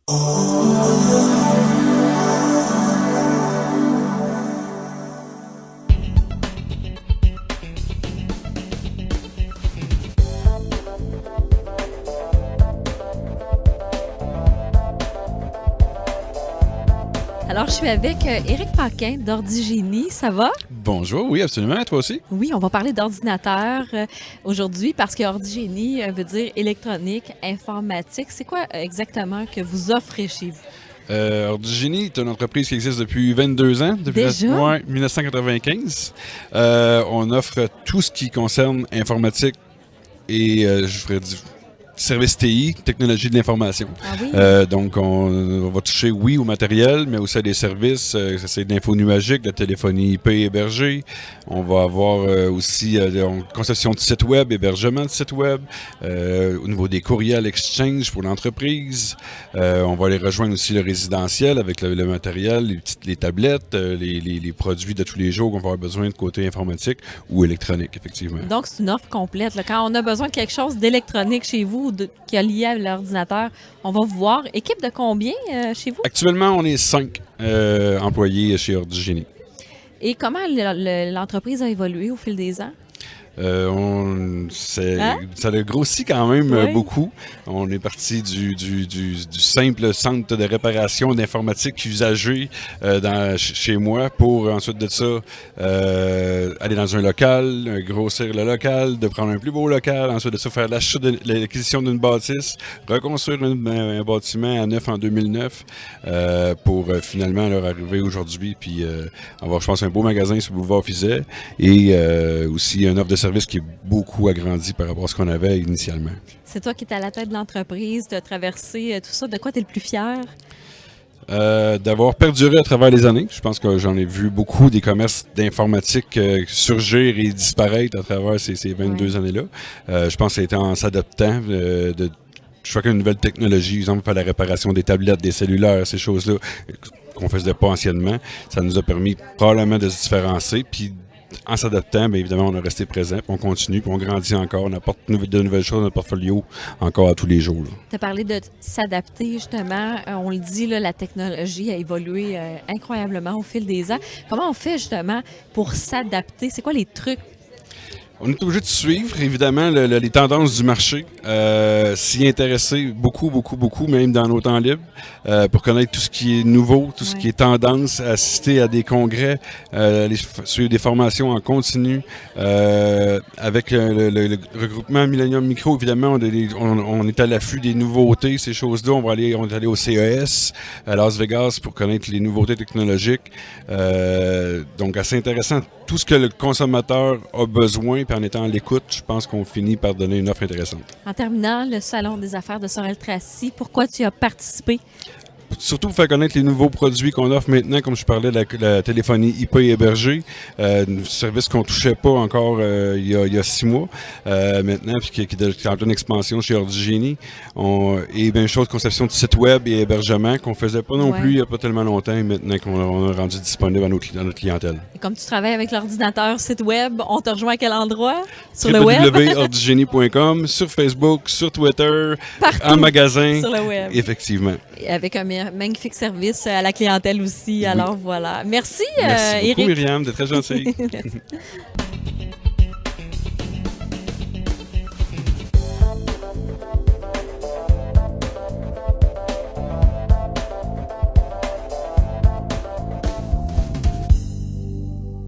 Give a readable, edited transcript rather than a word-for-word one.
Alors, je suis avec Éric Paquin d'Ordigénie. Ça va? Bonjour, oui, absolument. Toi aussi? Oui, on va parler d'ordinateur aujourd'hui parce que Ordigénie veut dire électronique, informatique. C'est quoi exactement que vous offrez chez vous? Ordigénie est une entreprise qui existe depuis 22 ans, depuis Déjà? 1995. On offre tout ce qui concerne informatique et, je ferais dire, service TI, technologie de l'information. Ah oui? Donc, on va toucher, oui, au matériel, mais aussi à des services, c'est de l'info nuagique, de la téléphonie IP hébergée. On va avoir aussi conception de site web, hébergement de site web, au niveau des courriels exchange pour l'entreprise. On va aller rejoindre aussi le résidentiel avec le matériel, les tablettes, les produits de tous les jours qu'on va avoir besoin de côté informatique ou électronique, effectivement. Donc, c'est une offre complète, là. Quand on a besoin de quelque chose d'électronique chez vous, qui est lié à l'ordinateur, on va vous voir. Équipe de combien chez vous? Actuellement, on est 5 employés chez Ordigénie. Et comment l'entreprise a évolué au fil des ans? Ça a grossi quand même Oui. beaucoup. On est parti du simple centre de réparation d'informatique usagé chez moi pour ensuite de ça aller dans un local, grossir le local, de prendre un plus beau local, ensuite de ça faire l'acquisition d'une bâtisse, reconstruire un bâtiment à neuf en 2009 pour finalement leur arriver aujourd'hui puis avoir, je pense, un beau magasin sur le boulevard Fizet et aussi un offre de service qui est beaucoup agrandi par rapport à ce qu'on avait initialement. C'est toi qui es à la tête de l'entreprise, tu as traversé tout ça. De quoi tu es le plus fier? D'avoir perduré à travers les années. Je pense que j'en ai vu beaucoup des commerces d'informatique surgir et disparaître à travers ces 22 années-là. Je pense que c'était en s'adaptant de chacune nouvelle technologie, exemple faire la réparation des tablettes, des cellulaires, ces choses-là qu'on faisait pas anciennement. Ça nous a permis probablement de se différencier, puis en s'adaptant, bien évidemment, on a resté présent, puis on continue, puis on grandit encore, on apporte de nouvelles choses dans notre portfolio encore à tous les jours. Tu as parlé de s'adapter, justement. On le dit, là, la technologie a évolué incroyablement au fil des ans. Comment on fait, justement, pour s'adapter? C'est quoi les trucs? On est obligé de suivre, évidemment, les tendances du marché, s'y intéresser beaucoup, même dans nos temps libres, pour connaître tout ce qui est nouveau, tout ce qui est tendance, assister à des congrès, suivre des formations en continu. Avec le regroupement Millennium Micro, évidemment, on est à l'affût des nouveautés, ces choses-là. On est allé au CES à Las Vegas pour connaître les nouveautés technologiques. Donc, assez intéressant. Tout ce que le consommateur a besoin, puis en étant à l'écoute, je pense qu'on finit par donner une offre intéressante. En terminant, le Salon des affaires de Sorel-Tracy, pourquoi tu as participé? Surtout pour faire connaître les nouveaux produits qu'on offre maintenant, comme je parlais de la téléphonie IP hébergée, un service qu'on touchait pas encore il y a 6 mois maintenant, puis qui est en pleine expansion chez Ordigénie. Et bien chose, conception de site web et hébergement qu'on faisait pas non plus il y a pas tellement longtemps, et maintenant qu'on a rendu disponible à notre clientèle. Et comme tu travailles avec l'ordinateur, site web, on te rejoint à quel endroit? Sur le web? www.ordigénie.com, sur Facebook, sur Twitter, partout, en magasin. Sur le web. Effectivement. Et avec un magnifique service à la clientèle aussi. Oui. Alors voilà. Merci, Merci beaucoup, Éric. Myriam, t'es très gentille. Merci.